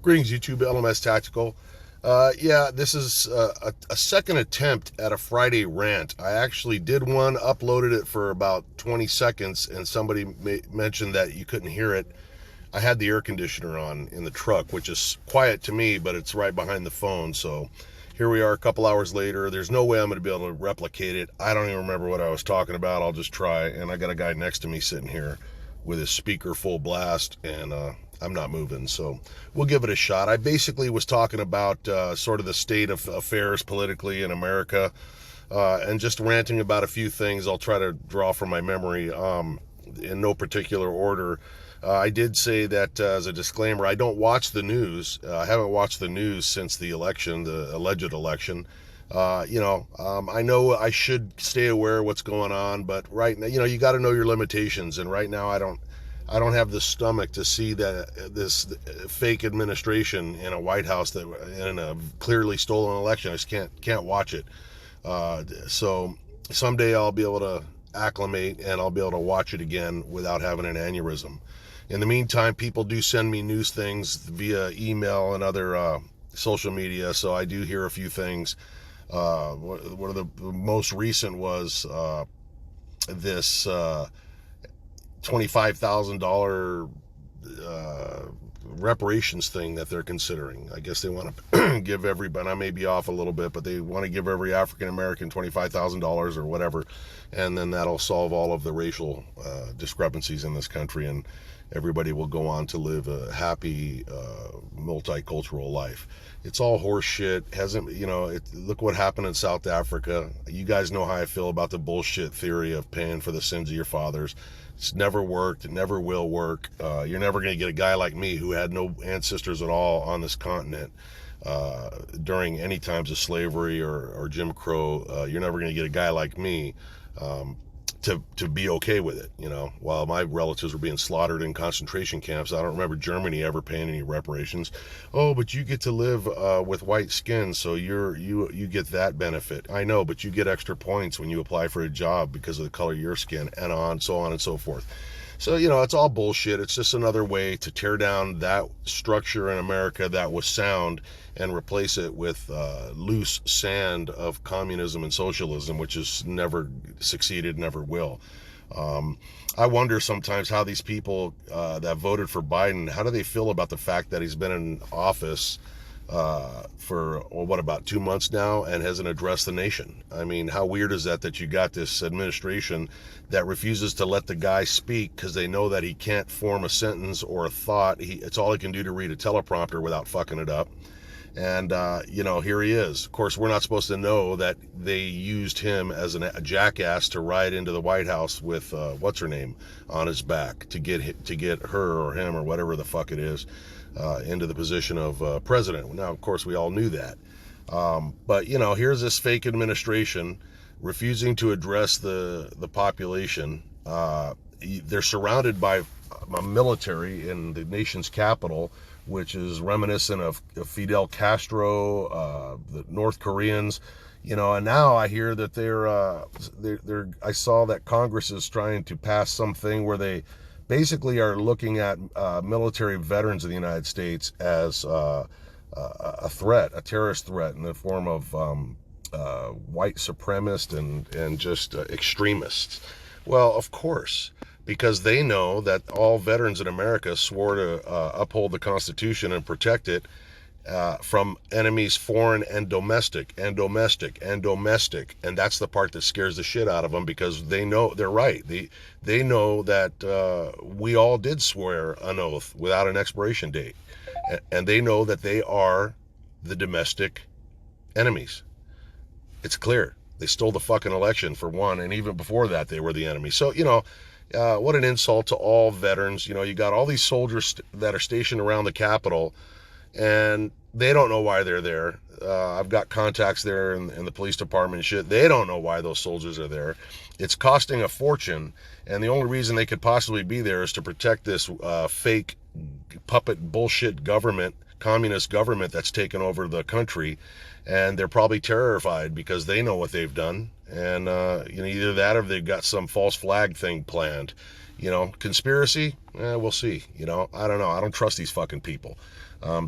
Greetings, YouTube, LMS Tactical. Yeah, this is a second attempt at a Friday rant. I actually did one, uploaded it for about 20 seconds, and somebody mentioned that you couldn't hear it. I had the air conditioner on in the truck, which is quiet to me, but it's right behind the phone. So here we are a couple hours later. There's no way I'm going to be able to replicate it. I don't even remember what I was talking about. I'll just try. And I got a guy next to me sitting here with his speaker full blast, and I'm not moving. So we'll give it a shot. I basically was talking about sort of the state of affairs politically in America, and just ranting about a few things. I'll try to draw from my memory in no particular order. I did say that as a disclaimer, I don't watch the news. I haven't watched the news since the election, the alleged election. I know I should stay aware of what's going on, but right now, you got to know your limitations. And right now, I don't have the stomach to see that this fake administration in a White House that in a clearly stolen election. I just can't watch it. So someday I'll be able to acclimate and I'll be able to watch it again without having an aneurysm. In the meantime, people do send me news things via email and other social media, so I do hear a few things. One of the most recent was this $25,000 reparations thing that they're considering. I guess they want to give everybody, I may be off a little bit, but they want to give every African American $25,000 or whatever, and then that'll solve all of the racial discrepancies in this country, and everybody will go on to live a happy multicultural life. It's all horse shit. Look what happened in South Africa. You guys know how I feel about the bullshit theory of paying for the sins of your fathers. It's never worked. It never will work. You're never going to get a guy like me who had no ancestors at all on this continent during any times of slavery or Jim Crow. You're never going to get a guy like me to be okay with it. While my relatives were being slaughtered in concentration camps, I don't remember Germany ever paying any reparations. Oh, but you get to live with white skin, so you get that benefit. I know, but you get extra points when you apply for a job because of the color of your skin, and so on and so forth. So, it's all bullshit. It's just another way to tear down that structure in America that was sound and replace it with loose sand of communism and socialism, which has never succeeded, never will. I wonder sometimes how these people that voted for Biden, how do they feel about the fact that he's been in office for about 2 months now and hasn't addressed the nation? I mean, how weird is that you got this administration that refuses to let the guy speak because they know that he can't form a sentence or a thought. It's all he can do to read a teleprompter without fucking it up. And, here he is. Of course, we're not supposed to know that they used him as a jackass to ride into the White House with, what's her name, on his back to get her or him or whatever the fuck it is into the position of president. Now, of course, we all knew that. But, here's this fake administration refusing to address the population. They're surrounded by a military in the nation's capital, which is reminiscent of Fidel Castro, the North Koreans, and now I hear that I saw that Congress is trying to pass something where they basically are looking at military veterans of the United States as a threat, a terrorist threat in the form of white supremacists and just extremists. Well, of course, because they know that all veterans in America swore to uphold the Constitution and protect it from enemies foreign and domestic, and domestic, and domestic. And that's the part that scares the shit out of them, because they know they're right. They know that we all did swear an oath without an expiration date. And they know that they are the domestic enemies. It's clear. They stole the fucking election, for one, and even before that, they were the enemy. So, what an insult to all veterans. You got all these soldiers that are stationed around the Capitol, and they don't know why they're there. I've got contacts there in the police department and shit. They don't know why those soldiers are there. It's costing a fortune, and the only reason they could possibly be there is to protect this fake puppet bullshit government communist government that's taken over the country, and they're probably terrified because they know what they've done, and either that or they've got some false flag thing planned. Conspiracy? We'll see. I don't know. I don't trust these fucking people.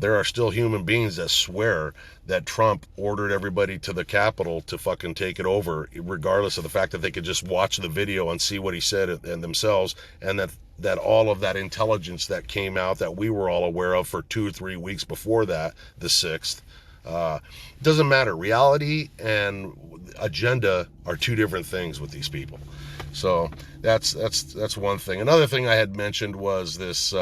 There are still human beings that swear that Trump ordered everybody to the Capitol to fucking take it over, regardless of the fact that they could just watch the video and see what he said and themselves, and that all of that intelligence that came out that we were all aware of for 2 or 3 weeks before that, the 6th, doesn't matter. Reality and agenda are two different things with these people. So that's one thing. Another thing I had mentioned was this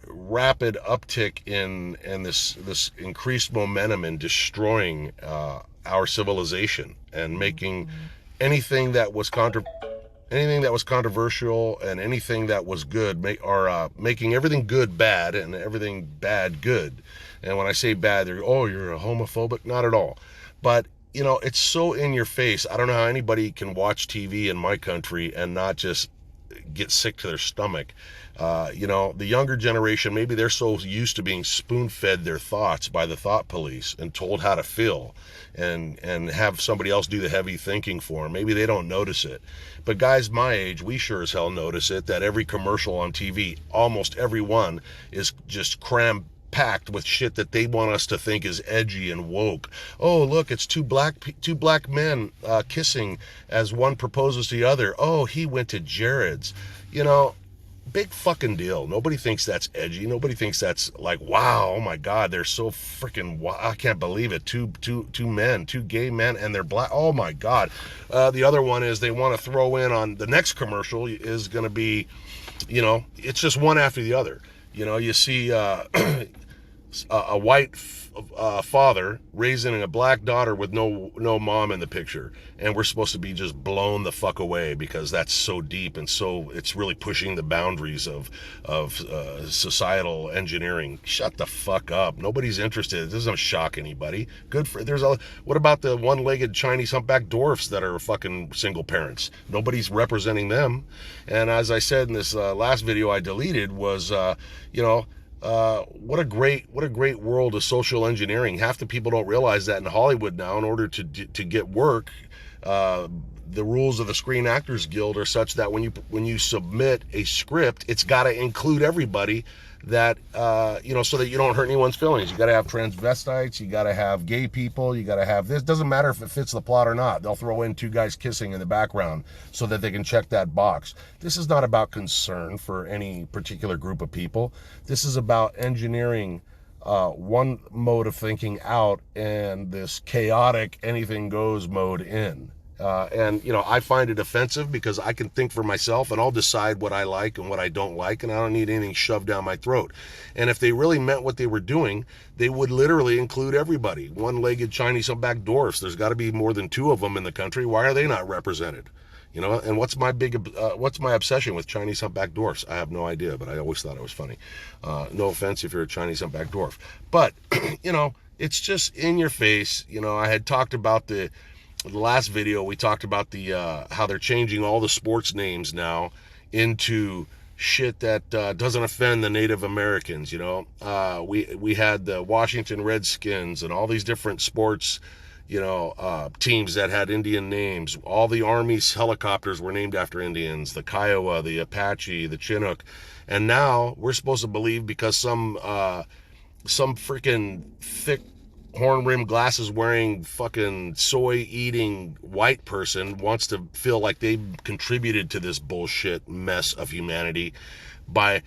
rapid uptick in this increased momentum in destroying our civilization and making anything that was controversial and anything that was good, making everything good bad and everything bad good. And when I say bad, they're, oh, you're a homophobic. Not at all. But it's so in your face. I don't know how anybody can watch TV in my country and not just get sick to their stomach. The younger generation, maybe they're so used to being spoon-fed their thoughts by the thought police and told how to feel and have somebody else do the heavy thinking for them. Maybe they don't notice it. But guys my age, we sure as hell notice it, that every commercial on TV, almost every one, is just packed with shit that they want us to think is edgy and woke. Oh, look, it's two black men kissing as one proposes to the other. Oh, he went to Jared's. Big fucking deal. Nobody thinks that's edgy. Nobody thinks that's like, wow, oh my God, they're so freaking, I can't believe it. Two gay men, and they're black. Oh my God. The other one is they want to throw in on the next commercial is going to be, it's just one after the other. You see a white father raising a black daughter with no mom in the picture, and we're supposed to be just blown the fuck away because that's so deep and so it's really pushing the boundaries of societal engineering. Shut the fuck up. Nobody's interested. It doesn't shock anybody. What about the one-legged Chinese humpback dwarfs that are fucking single parents? Nobody's representing them. And as I said in this last video I deleted was what a great world of social engineering. Half the people don't realize that in Hollywood now, in order to get work, the rules of the Screen Actors Guild are such that when you submit a script, it's got to include everybody that so that you don't hurt anyone's feelings. You got to have transvestites, you got to have gay people, you got to have this. Doesn't matter if it fits the plot or not. They'll throw in two guys kissing in the background so that they can check that box. This is not about concern for any particular group of people. This is about engineering one mode of thinking out and this chaotic anything goes mode in. I find it offensive because I can think for myself and I'll decide what I like and what I don't like, and I don't need anything shoved down my throat. And if they really meant what they were doing, they would literally include everybody. One-legged Chinese humpback dwarfs. There's got to be more than 2 of them in the country. Why are they not represented? And what's my obsession with Chinese humpback dwarfs? I have no idea, but I always thought it was funny. No offense if you're a Chinese humpback dwarf. But, it's just in your face. I had talked about the last video, we talked about the how they're changing all the sports names now into shit that doesn't offend the Native Americans. We had the Washington Redskins and all these different sports teams that had Indian names. All the Army's helicopters were named after Indians, the Kiowa, the Apache, the Chinook. And now we're supposed to believe because some freaking thick horn-rimmed glasses wearing fucking soy eating white person wants to feel like they contributed to this bullshit mess of humanity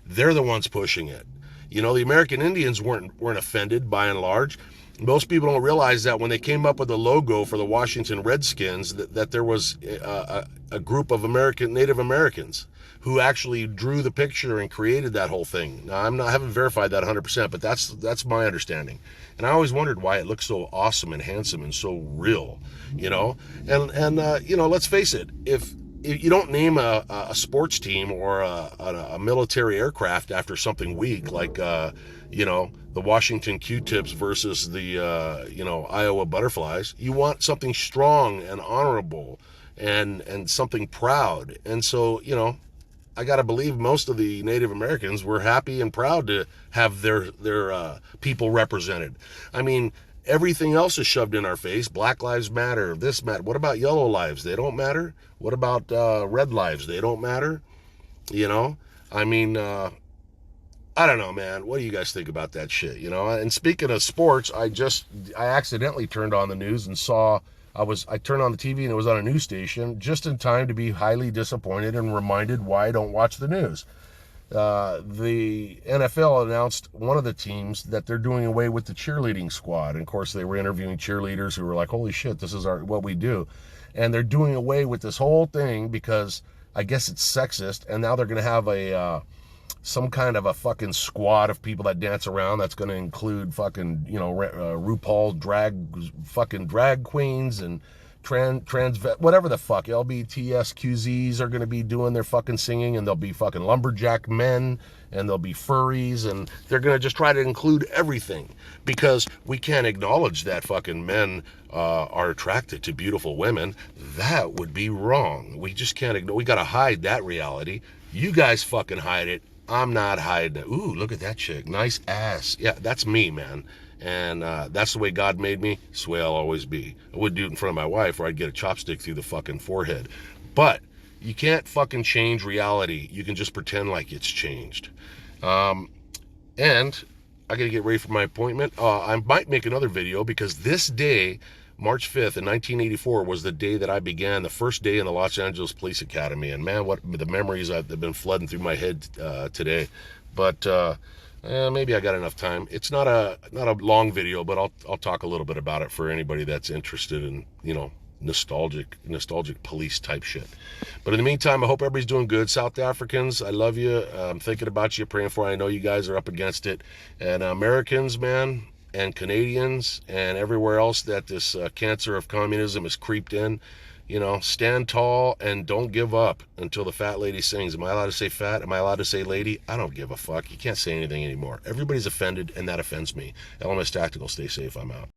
they're the ones pushing it. The American Indians weren't offended by and large. Most people don't realize that when they came up with the logo for the Washington Redskins, that there was a group of Native Americans who actually drew the picture and created that whole thing. Now, I haven't verified that 100%, but that's my understanding. And I always wondered why it looked so awesome and handsome and so real, And let's face it, if you don't name a sports team or a military aircraft after something weak, like the Washington Q-tips versus the Iowa butterflies, you want something strong and honorable and something proud. And so I got to believe most of the Native Americans were happy and proud to have their people represented. I mean, everything else is shoved in our face. Black lives matter. This matter. What about yellow lives? They don't matter. What about red lives? They don't matter. You know. I mean, I don't know, man. What do you guys think about that shit? You know. And speaking of sports, I accidentally turned on the news and saw. I turned on the TV and it was on a news station just in time to be highly disappointed and reminded why I don't watch the news. The NFL announced one of the teams that they're doing away with the cheerleading squad. And of course, they were interviewing cheerleaders who were like, holy shit, this is what we do. And they're doing away with this whole thing because I guess it's sexist. And now they're going to have some kind of a fucking squad of people that dance around that's going to include fucking, RuPaul fucking drag queens and trans whatever the fuck, LBTSQZs are going to be doing their fucking singing, and there'll be fucking lumberjack men, and there'll be furries, and they're going to just try to include everything because we can't acknowledge that fucking men are attracted to beautiful women. That would be wrong. We just can't ignore. We got to hide that reality. You guys fucking hide it. I'm not hiding it. Ooh, look at that chick. Nice ass. Yeah, that's me, man. And that's the way God made me. That's the way I'll always be. I wouldn't do it in front of my wife or I'd get a chopstick through the fucking forehead. But you can't fucking change reality. You can just pretend like it's changed. And I got to get ready for my appointment. I might make another video because this day, March 5th in 1984, was the day that I began, the first day in the Los Angeles Police Academy. And man, what the memories that have been flooding through my head today. But maybe I got enough time. It's not a long video, but I'll talk a little bit about it for anybody that's interested in, nostalgic police type shit. But in the meantime, I hope everybody's doing good. South Africans, I love you. I'm thinking about you, praying for you. I know you guys are up against it. And Americans, man, and Canadians and everywhere else that this cancer of communism has creeped in, stand tall and don't give up until the fat lady sings. Am I allowed to say fat? Am I allowed to say lady? I don't give a fuck. You can't say anything anymore. Everybody's offended, and that offends me. LMS Tactical, stay safe. I'm out.